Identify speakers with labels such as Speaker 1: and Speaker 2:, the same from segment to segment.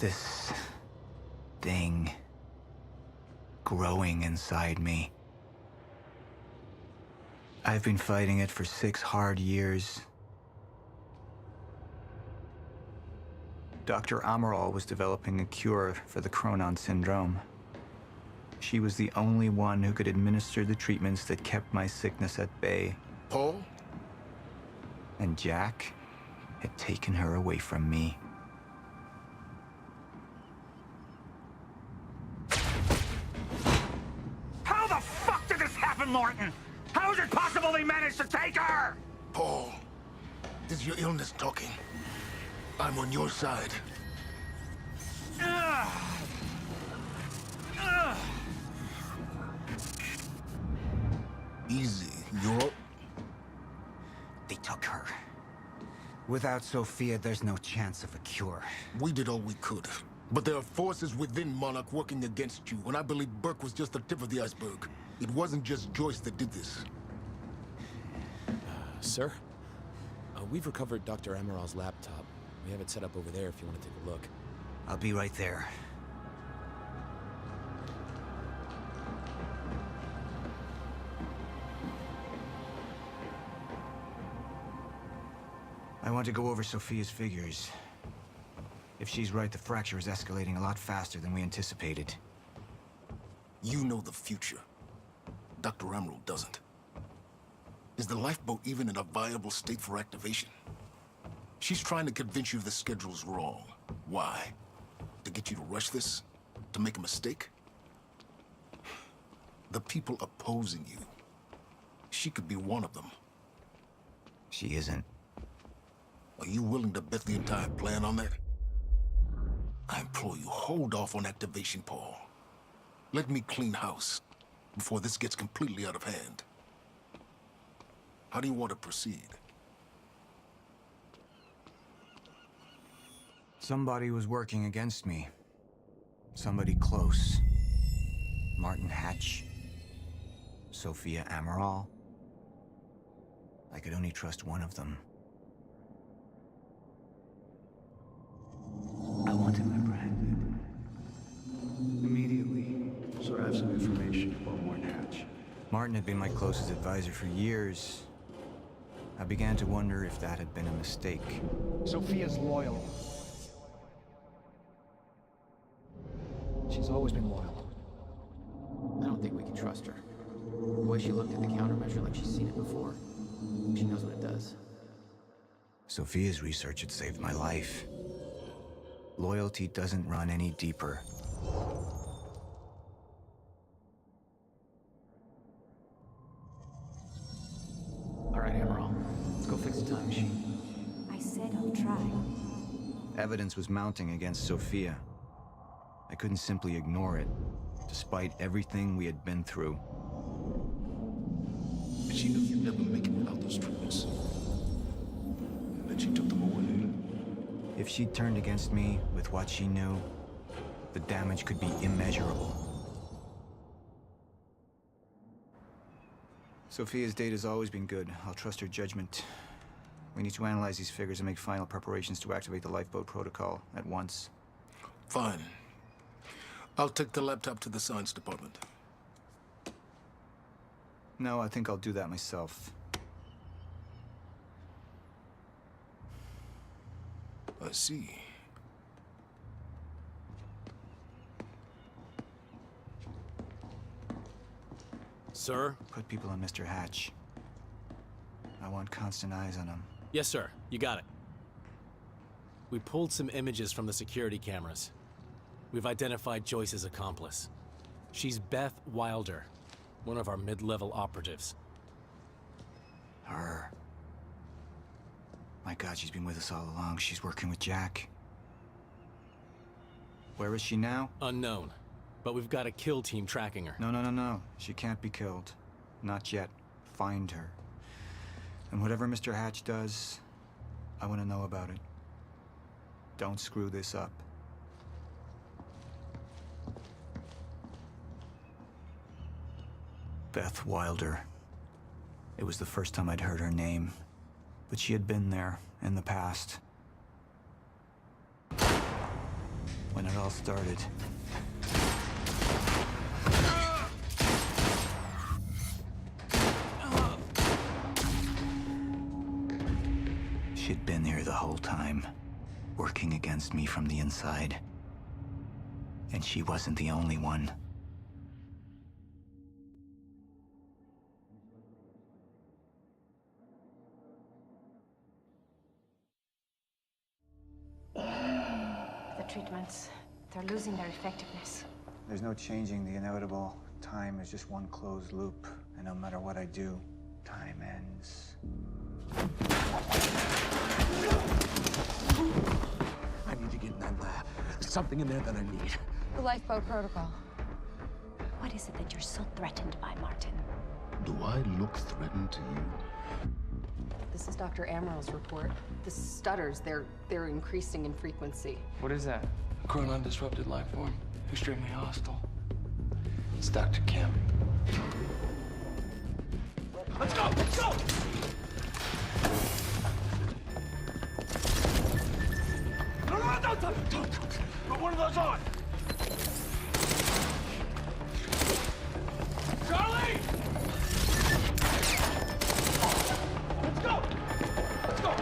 Speaker 1: This thing growing inside me. I've been fighting it for 6 hard years. Dr. Amaral was developing a cure for the Chronon syndrome. She was the only one who could administer the treatments that kept my sickness at bay.
Speaker 2: Paul?
Speaker 1: And Jack had taken her away from me.
Speaker 3: How the fuck did this happen, Martin? How is it possible they managed to take her?
Speaker 2: Paul, this is your illness talking. I'm on your side. Easy, you're...
Speaker 1: They took her. Without Sophia, there's no chance of a cure.
Speaker 2: We did all we could. But there are forces within Monarch working against you, and I believe Burke was just the tip of the iceberg. It wasn't just Joyce that did this.
Speaker 4: Sir? We've recovered Dr. Amaral's laptop. We have it set up over there if you want to take a look.
Speaker 1: I'll be right there. I want to go over Sophia's figures. If she's right, the fracture is escalating a lot faster than we anticipated.
Speaker 2: You know the future. Dr. Amaral doesn't. Is the lifeboat even in a viable state for activation? She's trying to convince you the schedule's wrong. Why? To get you to rush this? To make a mistake? The people opposing you. She could be one of them.
Speaker 1: She isn't.
Speaker 2: Are you willing to bet the entire plan on that? I implore you, hold off on activation, Paul. Let me clean house before this gets completely out of hand. How do you want to proceed?
Speaker 1: Somebody was working against me. Somebody close. Martin Hatch. Sophia Amaral. I could only trust one of them. I want him apprehended. Immediately, so I have some information about Martin Hatch. Martin had been my closest advisor for years. I began to wonder if that had been a mistake.
Speaker 5: Sophia's loyal. She's always been loyal.
Speaker 6: I don't think we can trust her. The way she looked at the countermeasure like she's seen it before. She knows what it does.
Speaker 1: Sophia's research had saved my life. Loyalty doesn't run any deeper.
Speaker 6: All right, Amaral. Let's go fix the time machine.
Speaker 7: I said I'll try.
Speaker 1: Evidence was mounting against Sophia. I couldn't simply ignore it, despite everything we had been through.
Speaker 2: And she knew you'd never make it without those treatments. And then she took them away.
Speaker 1: If she turned against me with what she knew, the damage could be immeasurable. Sophia's data's always been good. I'll trust her judgment. We need to analyze these figures and make final preparations to activate the lifeboat protocol at once.
Speaker 2: Fine. I'll take the laptop to the science department.
Speaker 1: No, I think I'll do that myself.
Speaker 2: I see.
Speaker 4: Sir?
Speaker 1: Put people on Mr. Hatch. I want constant eyes on him.
Speaker 4: Yes, sir. You got it. We pulled some images from the security cameras. We've identified Joyce's accomplice. She's Beth Wilder, one of our mid-level operatives.
Speaker 1: Her. My God, she's been with us all along. She's working with Jack. Where is she now?
Speaker 4: Unknown. But we've got a kill team tracking her.
Speaker 1: No. She can't be killed. Not yet. Find her. And whatever Mr. Hatch does, I want to know about it. Don't screw this up. Beth Wilder. It was the first time I'd heard her name, but she had been there in the past. when it all started. She'd been here the whole time, working against me from the inside. And she wasn't the only one.
Speaker 7: The treatments, they're losing their effectiveness.
Speaker 8: There's no changing the inevitable. Time is just one closed loop, and no matter what I do, time ends.
Speaker 2: I need to get in that lab. There's something in there that I need.
Speaker 9: The lifeboat protocol.
Speaker 7: What is it that you're so threatened by, Martin?
Speaker 2: Do I look threatened to you?
Speaker 9: This is Dr. Amaril's report. The stutters, they're increasing in frequency.
Speaker 10: What is that? A chronon disrupted life form. Extremely hostile. It's Dr. Kim. Let's go! Let's go! No, don't. Put one of those on! Charlie! Let's go! Let's go!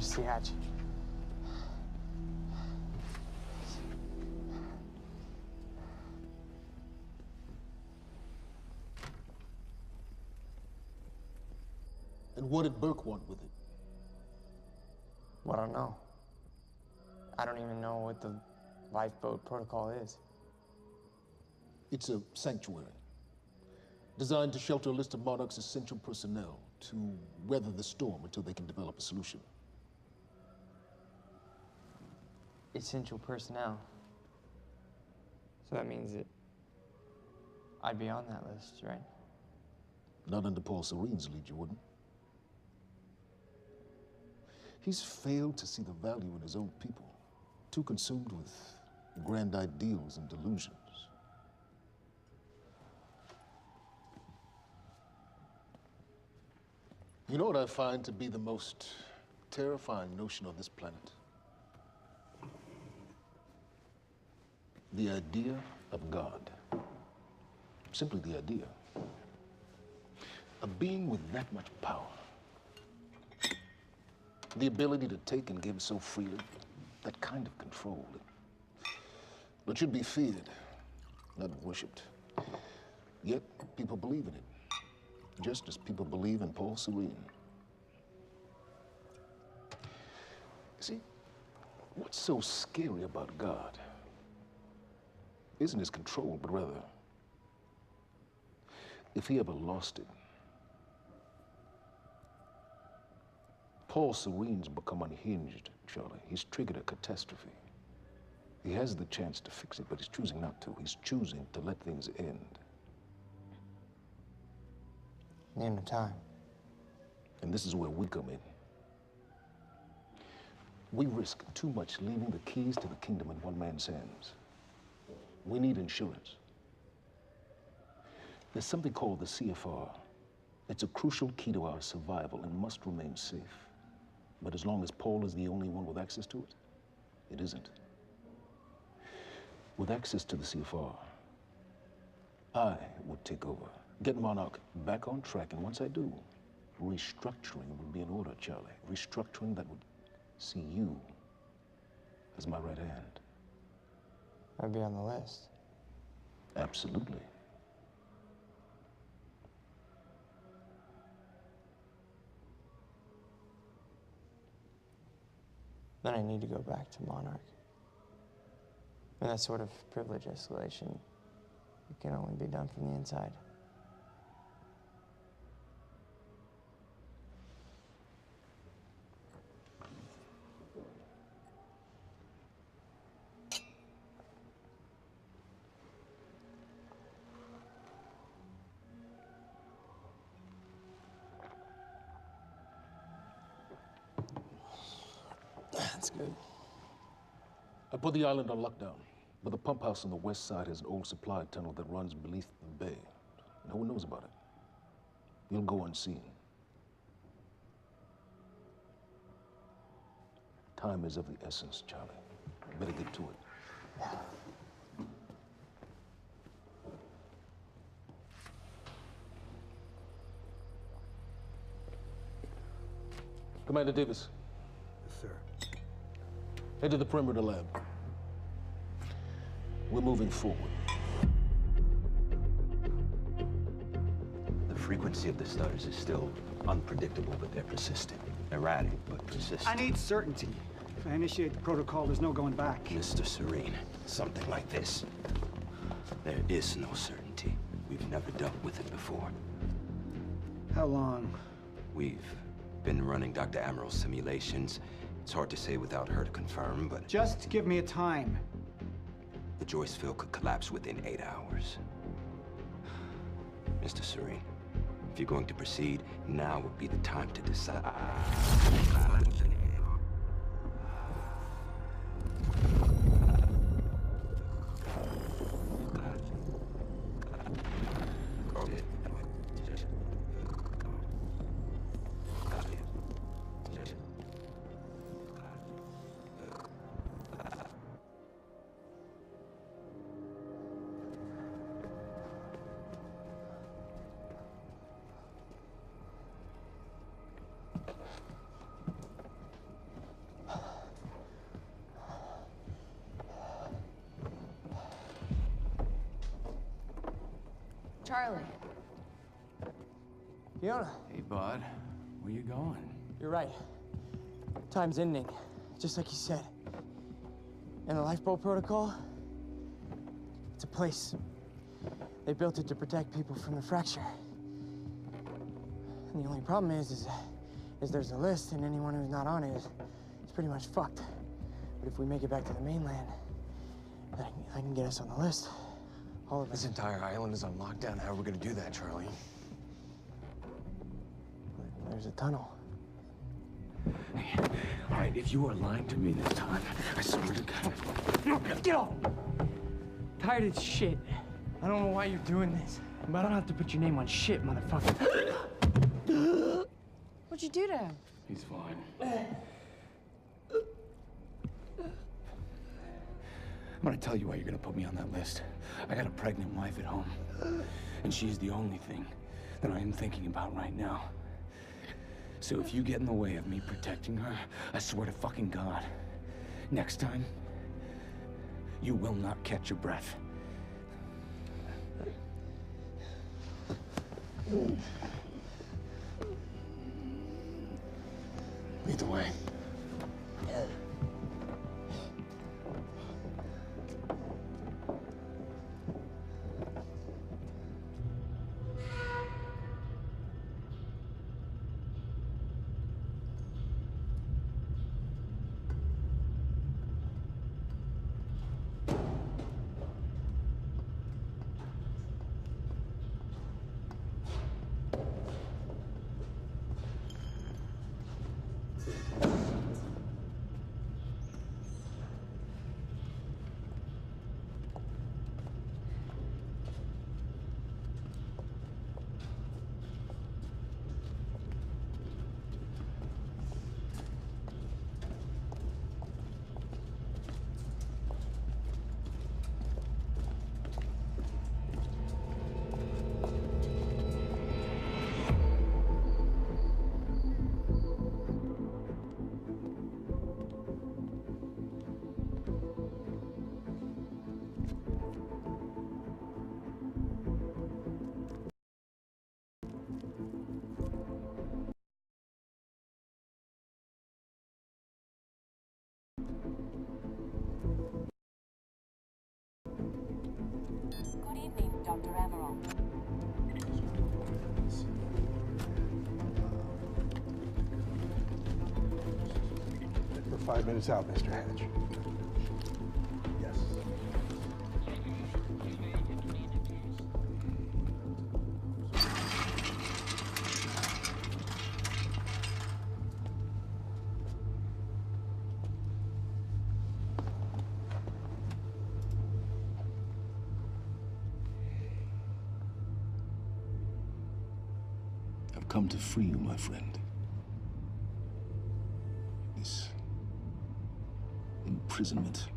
Speaker 11: Majesty Hatch.
Speaker 2: And what did Burke want with it?
Speaker 11: Well, I don't know. I don't even know what the lifeboat protocol is.
Speaker 2: It's a sanctuary, designed to shelter a list of Monarch's essential personnel to weather the storm until they can develop a solution.
Speaker 11: Essential personnel. So that means that I'd be on that list, right?
Speaker 2: Not under Paul Serene's lead, you wouldn't. He's failed to see the value in his own people, too consumed with grand ideals and delusions. You know what I find to be the most terrifying notion on this planet? The idea of God. Simply the idea. A being with that much power. The ability to take and give so freely. That kind of control. It should be feared, not worshipped. Yet, people believe in it. Just as people believe in Paul Serene. See, what's so scary about God isn't his control, but rather, if he ever lost it. Paul Serene's become unhinged, Charlie. He's triggered a catastrophe. He has the chance to fix it, but he's choosing not to. He's choosing to let things end.
Speaker 11: Name the time.
Speaker 2: And this is where we come in. We risk too much leaving the keys to the kingdom in one man's hands. We need insurance. There's something called the CFR. It's a crucial key to our survival and must remain safe. But as long as Paul is the only one with access to it, it isn't. With access to the CFR, I would take over. Get Monarch back on track, and once I do, restructuring would be in order, Charlie. Restructuring that would see you as my right hand.
Speaker 11: I'd be on the list.
Speaker 2: Absolutely.
Speaker 11: Then I need to go back to Monarch. And that sort of privilege escalation, it can only be done from the inside.
Speaker 5: That's good.
Speaker 2: I put the island on lockdown, but the pump house on the west side has an old supply tunnel that runs beneath the bay. No one knows about it. You'll go unseen. Time is of the essence, Charlie. Better get to it. Commander Davis.
Speaker 12: Yes, sir.
Speaker 2: Head to the perimeter lab. We're moving forward.
Speaker 13: The frequency of the stutters is still unpredictable, but they're persistent. Erratic, but persistent.
Speaker 5: I need certainty. If I initiate the protocol, there's no going back.
Speaker 13: Mr. Serene, something like this. There is no certainty. We've never dealt with it before.
Speaker 5: How long?
Speaker 13: We've been running Dr. Amaril's simulations. It's hard to say without her to confirm, but...
Speaker 5: Just give me a time.
Speaker 13: The Joyce field could collapse within 8 hours. Mr. Serene, if you're going to proceed, now would be the time to decide.
Speaker 9: Charlie.
Speaker 11: Fiona,
Speaker 13: Hey, bud. Where you going?
Speaker 11: you're right. Time's ending, just like you said. And the lifeboat protocol? It's a place. They built it to protect people from the fracture. And the only problem is there's a list, and anyone who's not on it is pretty much fucked. But if we make it back to the mainland, that can get us on the list. All of us.
Speaker 10: This entire island is on lockdown. How are we gonna do that, Charlie?
Speaker 11: There's a tunnel.
Speaker 13: Hey, all right, if you are lying to me this time, I swear to God.
Speaker 11: Get off! Tired of this shit. I don't know why you're doing this, but I don't have to put your name on shit, motherfucker.
Speaker 9: What'd you do to him?
Speaker 13: He's fine. I'm gonna tell you why you're gonna put me on that list. I got a pregnant wife at home, and she's the only thing that I am thinking about right now. So if you get in the way of me protecting her, I swear to fucking God, next time, you will not catch your breath. Lead the way.
Speaker 7: Good evening, Dr. Amaral.
Speaker 12: We're 5 minutes out, Mr. Hatch. Yes.
Speaker 2: I've come to free you, my friend. This imprisonment,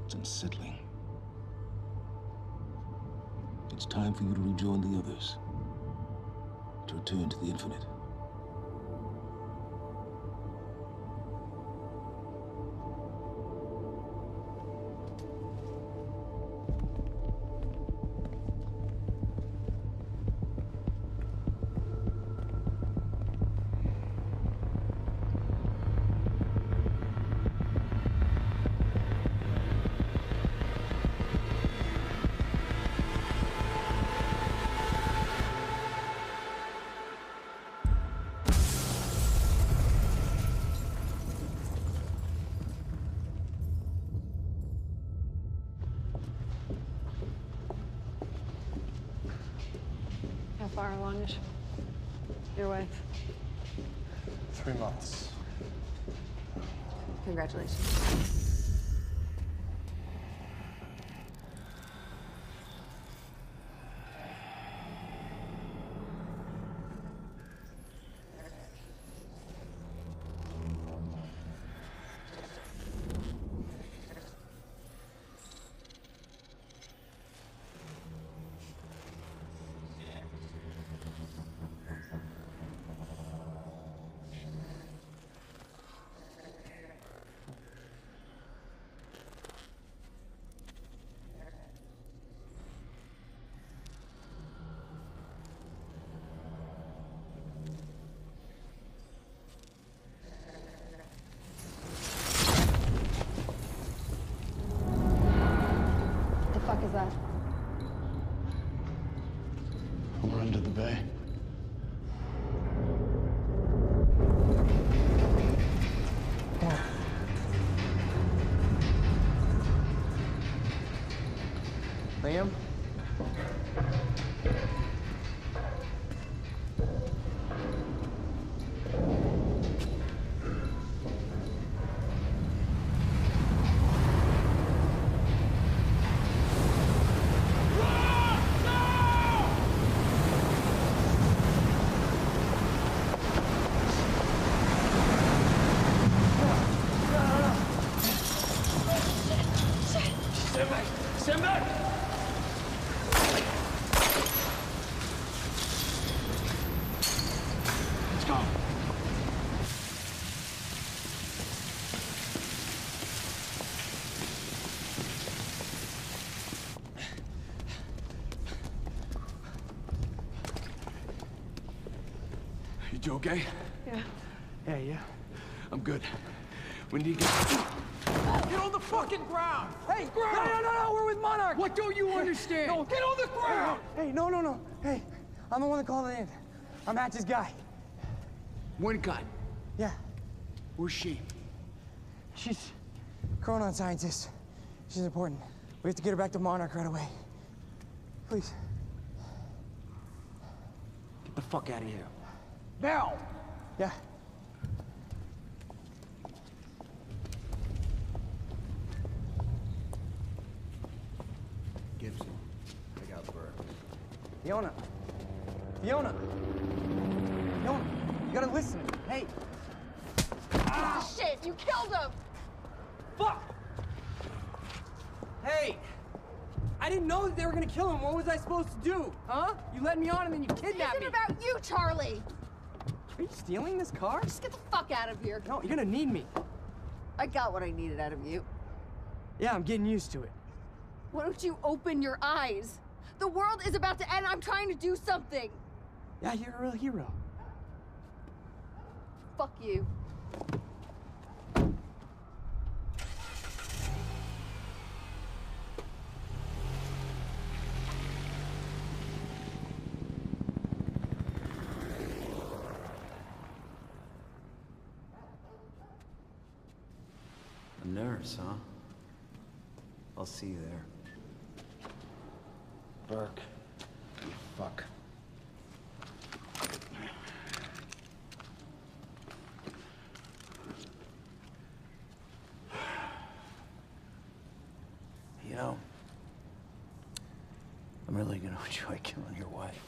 Speaker 2: it's unsettling. It's time for you to rejoin the others, to return to the infinite.
Speaker 9: How far along is your wife?
Speaker 12: 3 months.
Speaker 9: Congratulations.
Speaker 10: You okay?
Speaker 11: Yeah. Yeah, yeah.
Speaker 10: I'm good. We need to get...
Speaker 11: Get on the fucking ground! Hey! No, we're with Monarch!
Speaker 10: What don't you understand?
Speaker 11: No, get on the ground! Hey, no. Hey, I'm the one that called it in. I'm Hatch's guy.
Speaker 10: Wincott.
Speaker 11: Yeah.
Speaker 10: Where's she?
Speaker 11: She's a Chronon scientist. She's important. We have to get her back to Monarch right away. Please.
Speaker 10: Get the fuck out of here.
Speaker 11: Now! Yeah.
Speaker 1: Gibson, I got Burke.
Speaker 11: Fiona, you gotta listen. Hey.
Speaker 9: Ah, shit, you killed him!
Speaker 11: Fuck! Hey! I didn't know that they were gonna kill him. What was I supposed to do? Huh? You led me on and then you kidnapped me.
Speaker 9: This isn't about you, Charlie!
Speaker 11: Are you stealing this car?
Speaker 9: Just get the fuck out of here.
Speaker 11: No, you're gonna need me.
Speaker 9: I got what I needed out of you.
Speaker 11: Yeah, I'm getting used to it.
Speaker 9: Why don't you open your eyes? The world is about to end. I'm trying to do something.
Speaker 11: Yeah, you're a real hero.
Speaker 9: Fuck you.
Speaker 14: A nurse, huh? I'll see you there.
Speaker 10: Burke. You fuck.
Speaker 14: You know, I'm really gonna enjoy killing your wife.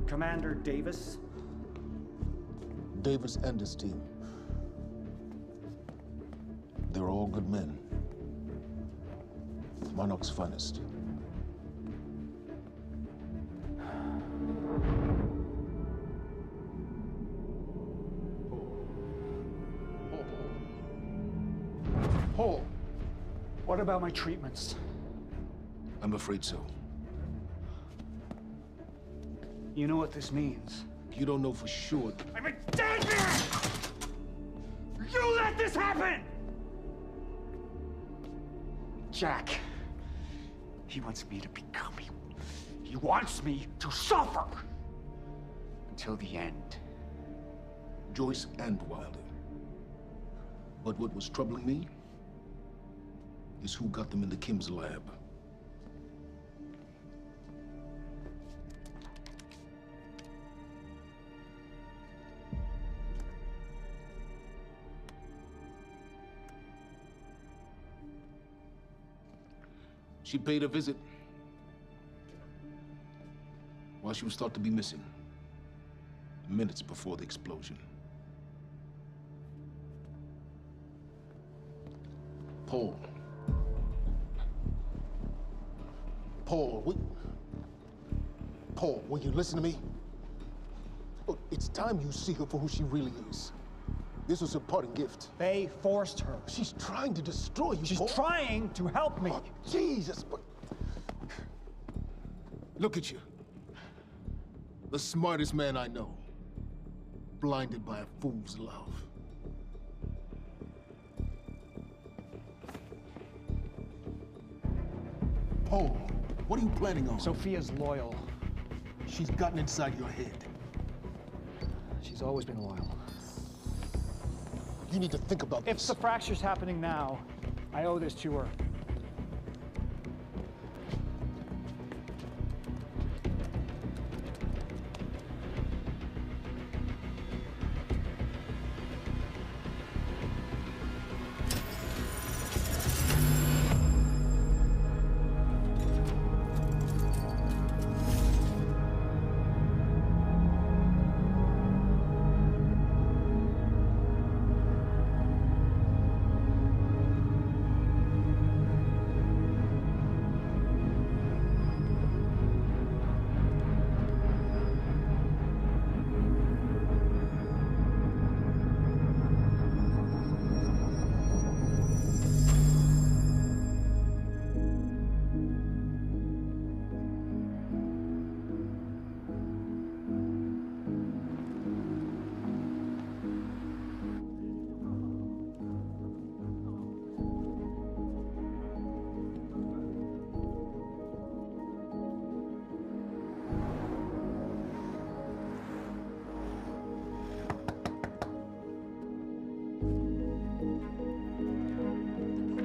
Speaker 5: Commander Davis.
Speaker 2: Davis and his team. They're all good men. Monarch's finest.
Speaker 5: Paul, what about my treatments?
Speaker 2: I'm afraid so.
Speaker 5: You know what this means?
Speaker 2: You don't know for sure.
Speaker 3: I'm in danger! You let this happen!
Speaker 5: Jack, he wants me to become him. He wants me to suffer until the end.
Speaker 2: Joyce and Wilder. But what was troubling me is who got them into Kim's lab. She paid a visit while she was thought to be missing, minutes before the explosion. Paul, will you listen to me? Look, it's time you see her for who she really is. This was her parting gift.
Speaker 5: They forced her.
Speaker 2: She's trying to destroy you,
Speaker 5: She's
Speaker 2: Paul.
Speaker 5: trying to help me.
Speaker 2: Oh, Jesus, but... Look at you. The smartest man I know. Blinded by a fool's love. Paul, what are you planning on?
Speaker 5: Sophia's loyal.
Speaker 12: She's gotten inside your head.
Speaker 5: She's always been loyal.
Speaker 12: You need to think about
Speaker 5: If
Speaker 12: this.
Speaker 5: the fracture's happening now, I owe this to her.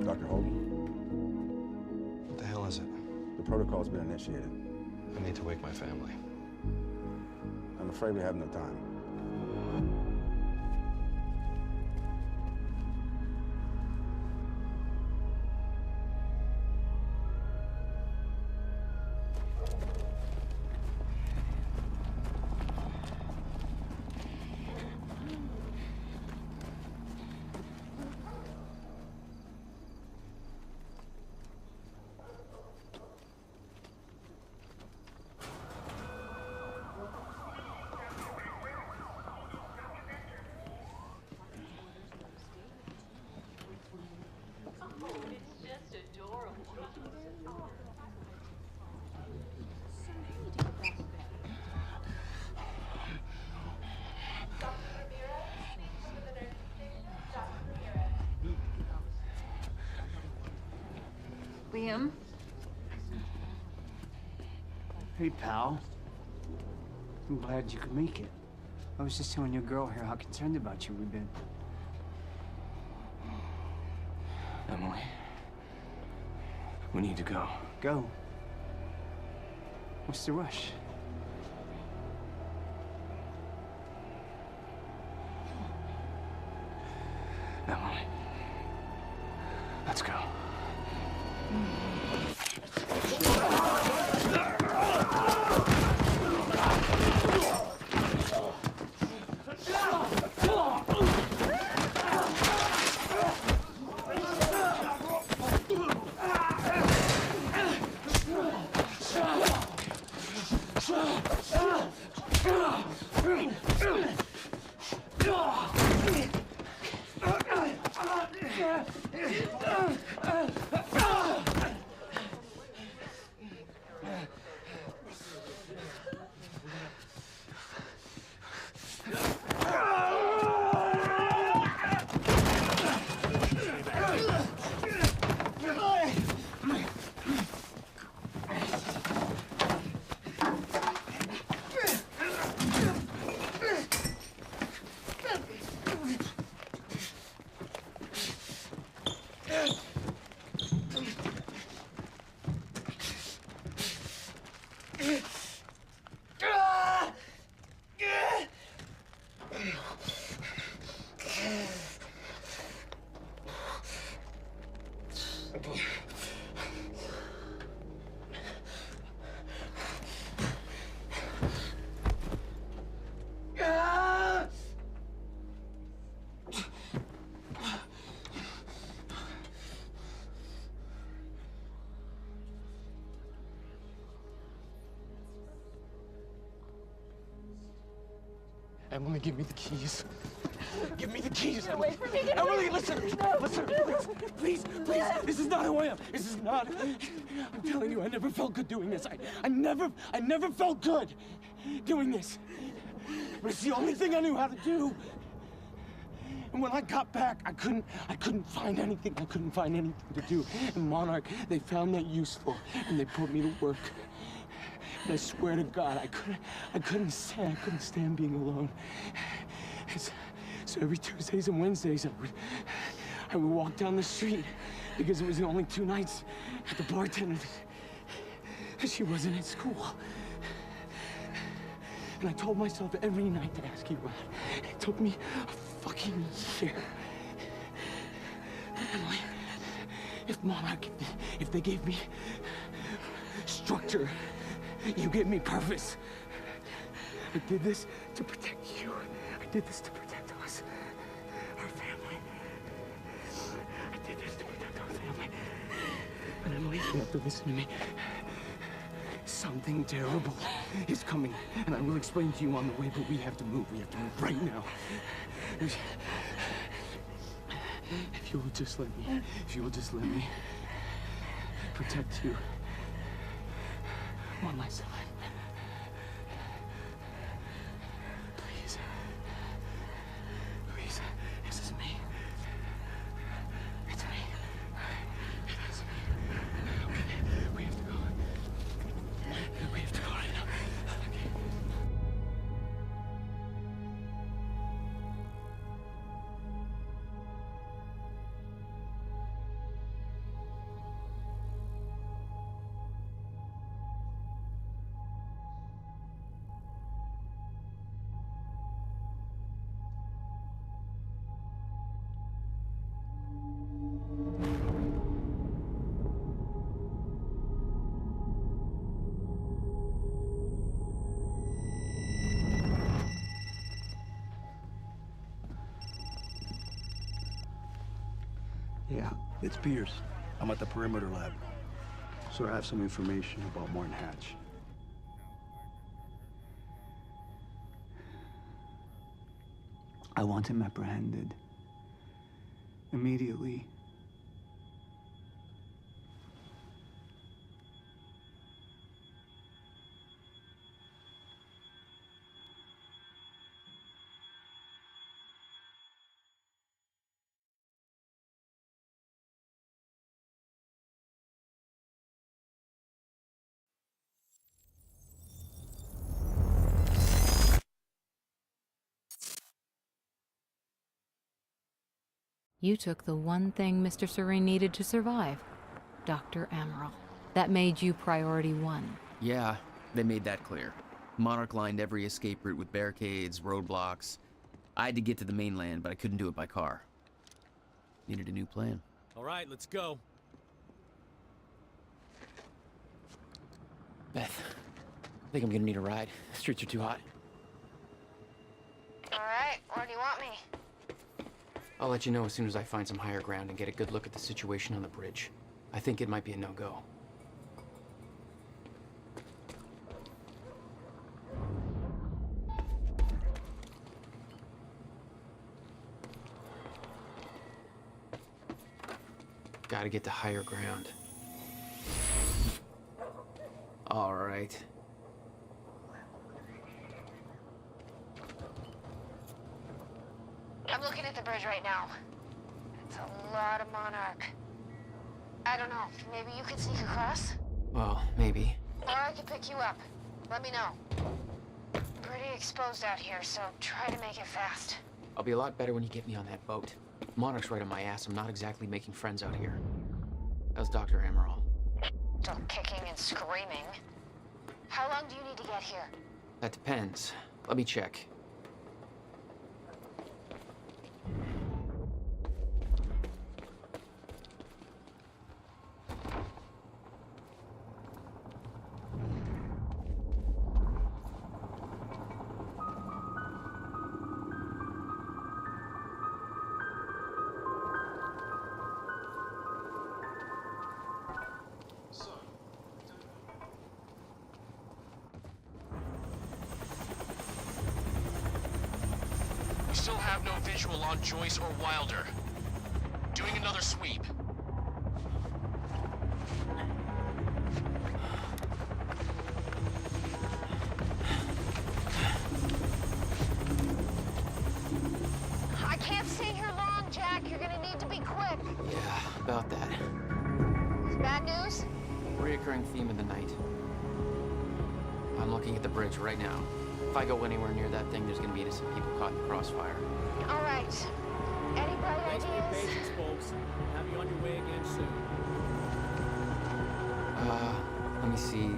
Speaker 15: Dr. Holden?
Speaker 16: What the hell is it?
Speaker 15: The protocol's been initiated.
Speaker 16: I need to wake my family.
Speaker 15: I'm afraid we have no time.
Speaker 9: Liam?
Speaker 5: Hey, pal. I'm glad you could make it. I was just telling your girl here how concerned about you we've been.
Speaker 10: Emily, we need to go.
Speaker 5: Go? What's the rush?
Speaker 10: Emily, let's go.
Speaker 12: Emily, give me the keys. Give me the keys,
Speaker 17: Get
Speaker 12: Emily.
Speaker 17: away from me. Get
Speaker 12: Emily,
Speaker 17: away.
Speaker 12: listen.
Speaker 17: No.
Speaker 12: Listen, please. This is not who I am. This is not. I'm telling you, I never felt good doing this. I never felt good doing this. But it's the only thing I knew how to do. And when I got back, I couldn't find anything. I couldn't find anything to do. And Monarch, they found that useful, and they put me to work. And I swear to God, I couldn't stand being alone. So every Tuesdays and Wednesdays, I would walk down the street because it was the only 2 nights at the bartender that she wasn't at school. And I told myself every night to ask you out. It took me a fucking year. Emily, if Monarch, if they gave me structure, you gave me purpose. I did this to protect you. I did this to protect us, our family. I did this to protect our family. And Emily, you have to listen to me. Something terrible is coming, and I will explain to you on the way, but we have to move. We have to move right now. If you will just let me protect you one last time. Please. Please. This is me. It's me. It is me. Okay. We have to go. We have to go right now. Okay.
Speaker 14: Yeah, it's Pierce. I'm at the perimeter lab. So I have some information about Martin Hatch. I want him apprehended. Immediately.
Speaker 17: You took the one thing Mr. Serene needed to survive, Dr. Amaral. That made you priority 1.
Speaker 6: Yeah, they made that clear. Monarch lined every escape route with barricades, roadblocks. I had to get to the mainland, but I couldn't do it by car. Needed a new plan.
Speaker 4: All right, let's go.
Speaker 6: Beth, I think I'm gonna need a ride. The streets are too hot.
Speaker 18: All right, where do you want me?
Speaker 6: I'll let you know as soon as I find some higher ground and get a good look at the situation on the bridge. I think it might be a no-go. Gotta get to higher ground. All right.
Speaker 18: I'm looking at the bridge right now. It's a lot of Monarch. I don't know, maybe you could sneak across?
Speaker 6: Well, maybe.
Speaker 18: Or I could pick you up. Let me know. Pretty exposed out here, so try to make it fast.
Speaker 6: I'll be a lot better when you get me on that boat. Monarch's right on my ass. I'm not exactly making friends out here. How's Dr. Amaral?
Speaker 18: Still kicking and screaming. How long do you need to get here?
Speaker 6: That depends. Let me check.
Speaker 19: We still have no visual on Joyce or Wilder. Doing another sweep.
Speaker 18: I can't stay here long, Jack. You're gonna need to be quick.
Speaker 6: Yeah, about that.
Speaker 18: Bad news?
Speaker 6: Reoccurring theme of the night. looking at the bridge right now. If I go anywhere near that thing, there's gonna be innocent people caught in the crossfire.
Speaker 18: All right. Any bright
Speaker 4: Thanks for your
Speaker 18: ideas?
Speaker 4: patience, folks. Have you on your way again soon.
Speaker 6: Let me see.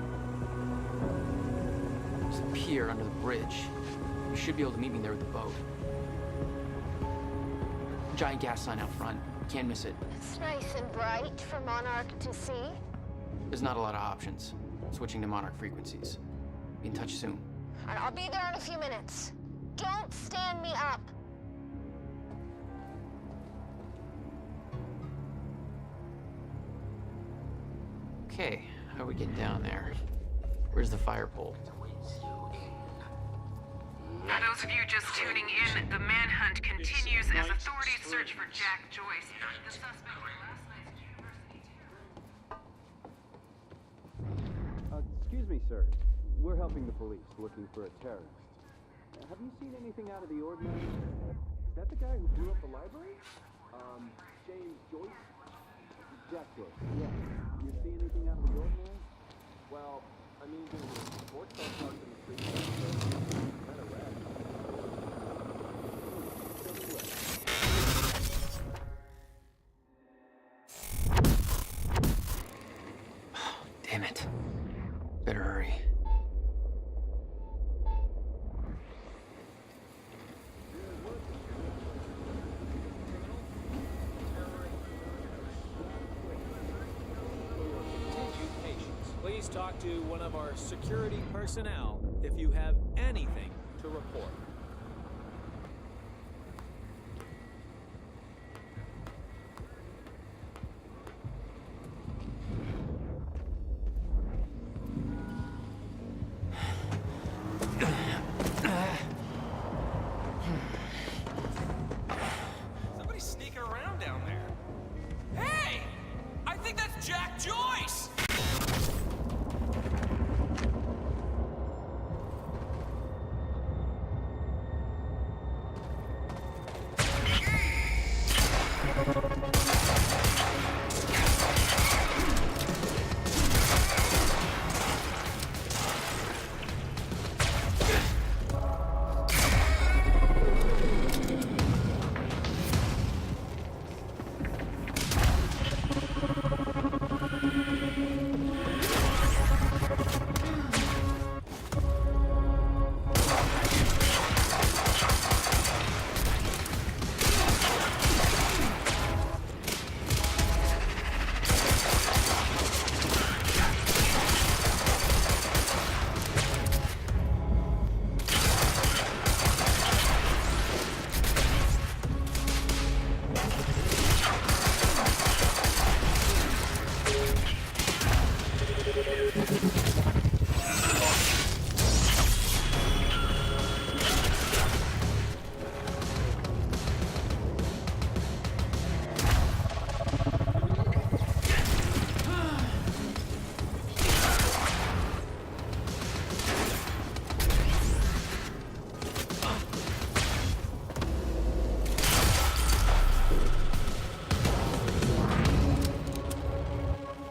Speaker 6: There's a pier under the bridge. You should be able to meet me there with the boat. Giant gas sign out front. Can't miss it.
Speaker 18: It's nice and bright for Monarch to see.
Speaker 6: There's not a lot of options. Switching to Monarch frequencies. Be in touch soon.
Speaker 18: All right, I'll be there in a few minutes. Don't stand me up.
Speaker 6: Okay, how are we getting down there? Where's the fire pole?
Speaker 20: For those of you just tuning in, the manhunt continues as authorities search for Jack Joyce, the suspect in last night's university terror.
Speaker 21: Excuse me, sir. We're helping the police looking for a terrorist. Have you seen anything out of the ordinary? Is that the guy who blew up the library? James Joyce? Jack Joyce, yeah. You see anything out of the ordinary? Well, I mean, there were sports car parked in the street. Kind of rad.
Speaker 6: Damn it. Better hurry.
Speaker 4: Please talk to one of our security personnel if you have anything to report.
Speaker 22: Somebody's sneaking around down there. Hey! I think that's Jack Joyce!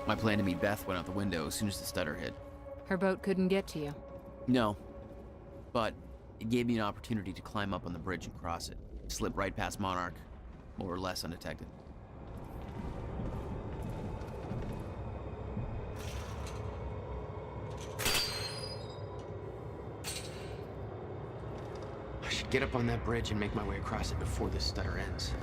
Speaker 6: My plan to meet Beth went out the window as soon as the stutter hit.
Speaker 17: Her boat couldn't get to you.
Speaker 6: No. But it gave me an opportunity to climb up on the bridge and cross it. Slip right past Monarch, more or less undetected. I should get up on that bridge and make my way across it before this stutter ends.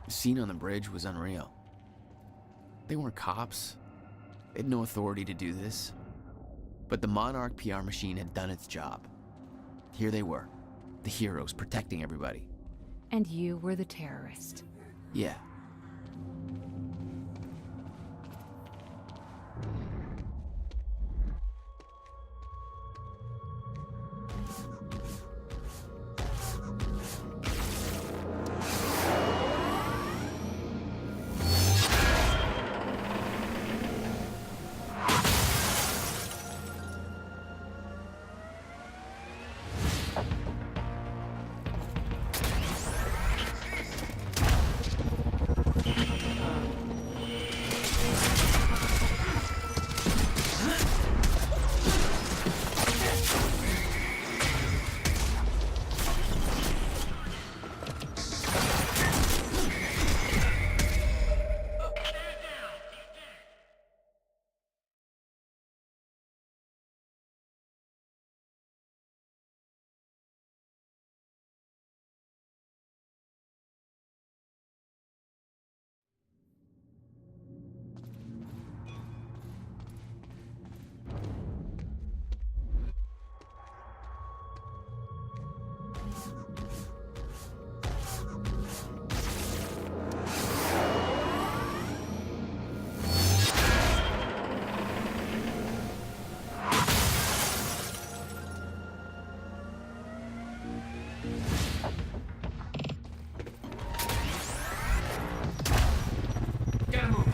Speaker 6: The scene on the bridge was unreal. They weren't cops. They had no authority to do this. But the Monarch PR machine had done its job. Here they were, the heroes protecting everybody.
Speaker 17: And you were the terrorist.
Speaker 6: Yeah.
Speaker 22: Gotta move.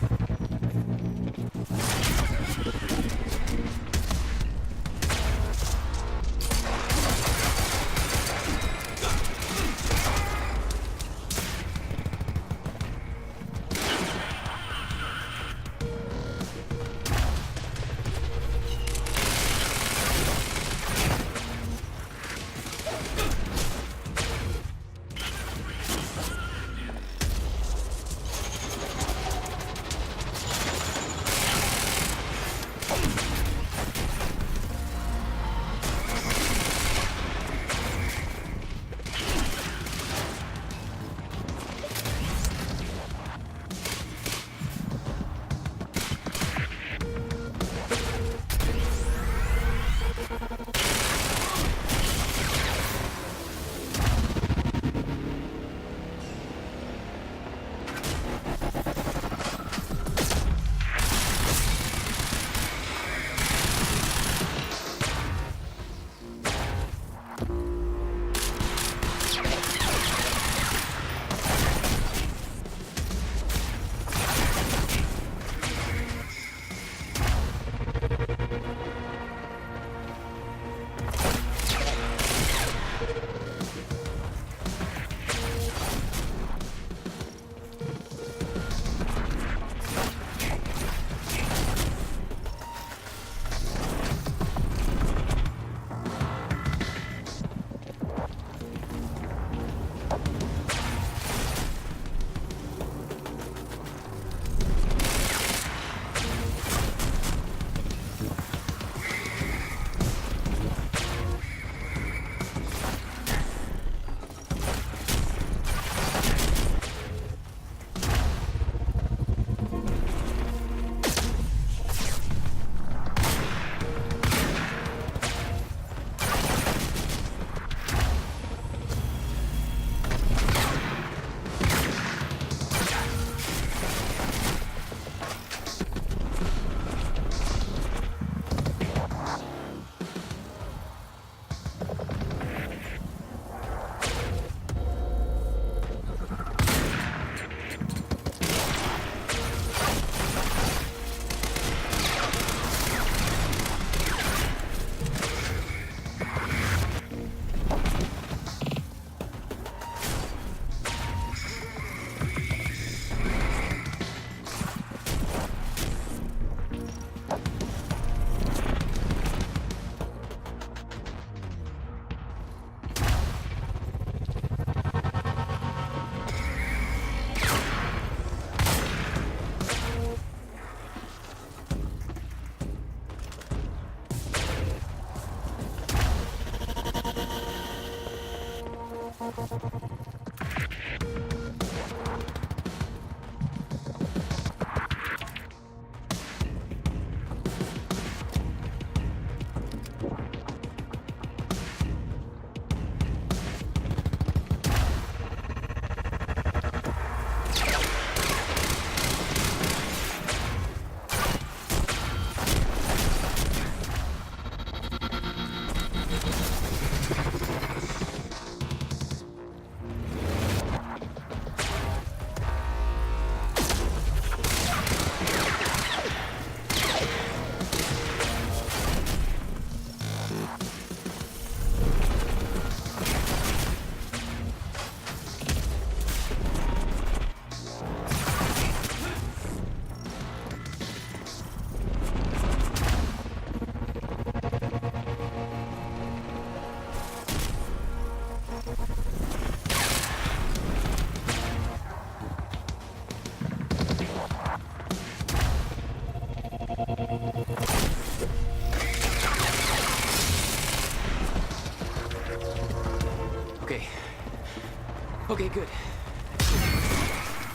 Speaker 8: Okay, good.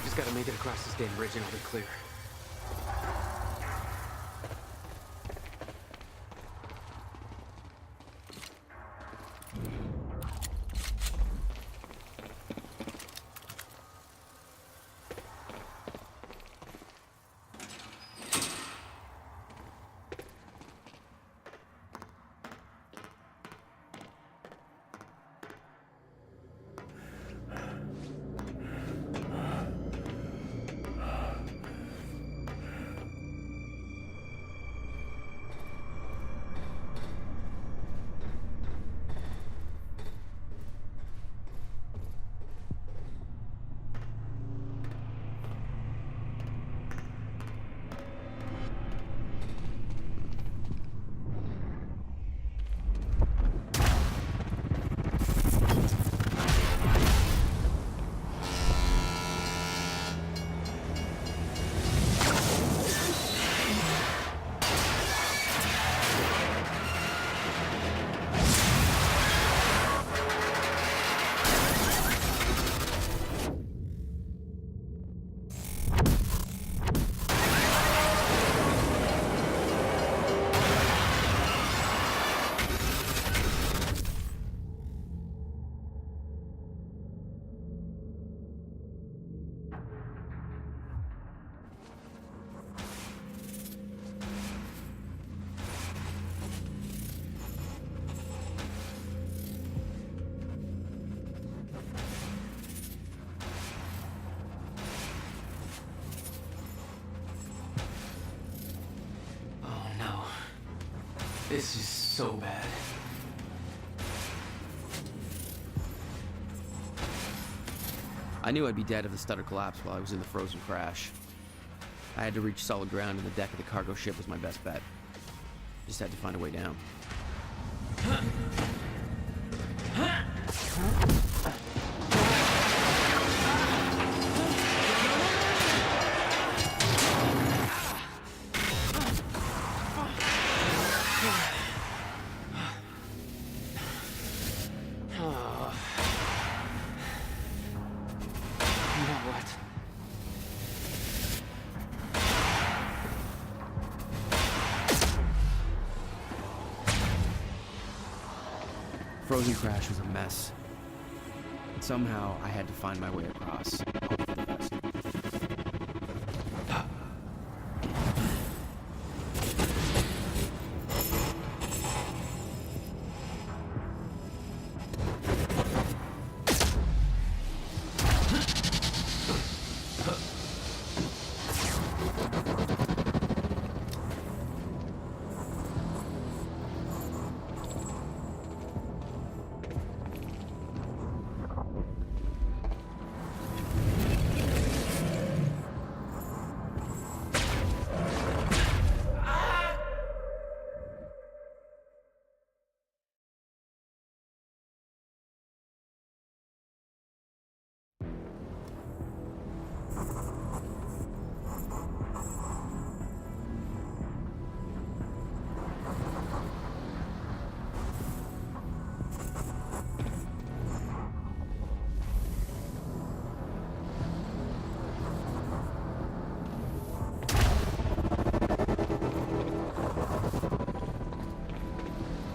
Speaker 8: Just gotta make it across this damn bridge and I'll be clear. This is so bad.
Speaker 6: I knew I'd be dead if the stutter collapsed while I was in the frozen crash. I had to reach solid ground, and the deck of the cargo ship was my best bet. Just had to find a way down. Frozen crash was a mess. Somehow, I had to find my way across. Hope for the best.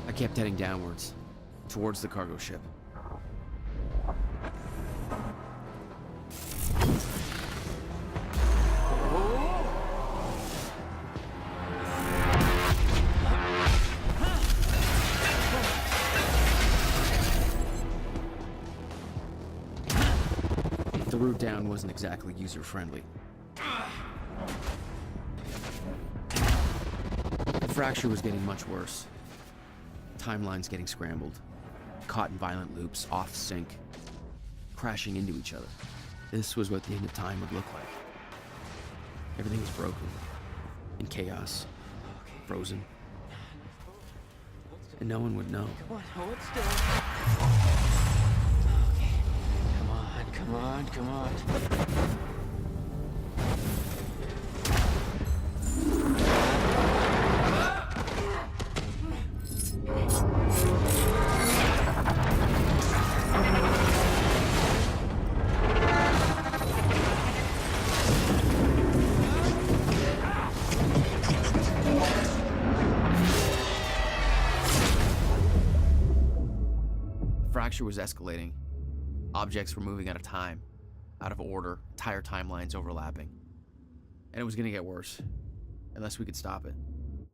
Speaker 6: I kept heading downwards, towards the cargo ship. The route down wasn't exactly user-friendly. The fracture was getting much worse. Timelines getting scrambled, caught in violent loops, off sync, crashing into each other. This was what the end of time would look like. Everything was broken, in chaos, frozen, and no one would know.
Speaker 8: Come on, hold still. Okay. Come on, come on, come on.
Speaker 6: Fracture was escalating. Objects were moving out of time, out of order, entire timelines overlapping. And it was gonna get worse, unless we could stop it.
Speaker 7: You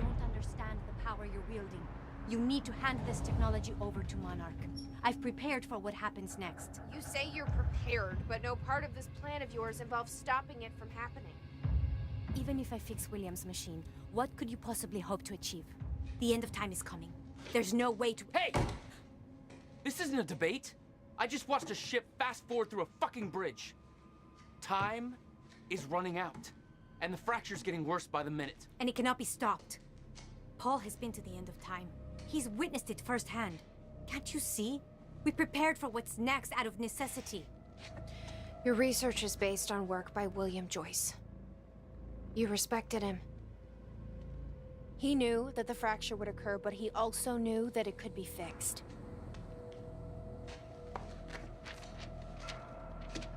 Speaker 7: don't understand the power you're wielding. You need to hand this technology over to Monarch. I've prepared for what happens next.
Speaker 18: You say you're prepared, but no part of this plan of yours involves stopping it from happening.
Speaker 7: Even if I fix William's machine, what could you possibly hope to achieve? The end of time is coming. There's no way to—
Speaker 8: Hey! This isn't a debate. I just watched a ship fast forward through a fucking bridge. Time is running out, and the fracture's getting worse by the minute.
Speaker 7: And it cannot be stopped. Paul has been to the end of time. He's witnessed it firsthand. Can't you see? We prepared for what's next out of necessity.
Speaker 18: Your research is based on work by William Joyce. You respected him. He knew that the fracture would occur, but he also knew that it could be fixed.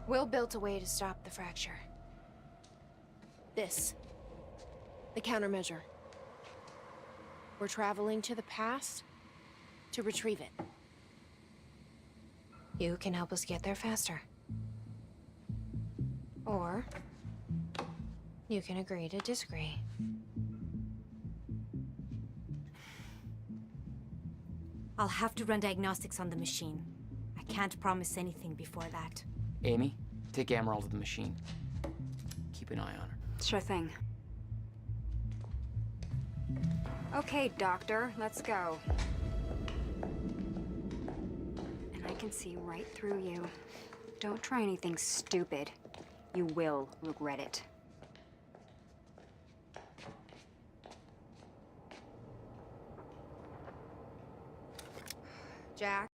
Speaker 18: Will built a way to stop the fracture. This. The countermeasure. We're traveling to the past to retrieve it. You can help us get there faster. Or you can agree to disagree.
Speaker 7: I'll have to run diagnostics on the machine. I can't promise anything before that.
Speaker 8: Amy, take Amaral to the machine. Keep an eye on her.
Speaker 1: Sure thing. Okay, Doctor, let's go. And I can see right through you. Don't try anything stupid. You will regret it.
Speaker 18: Jack?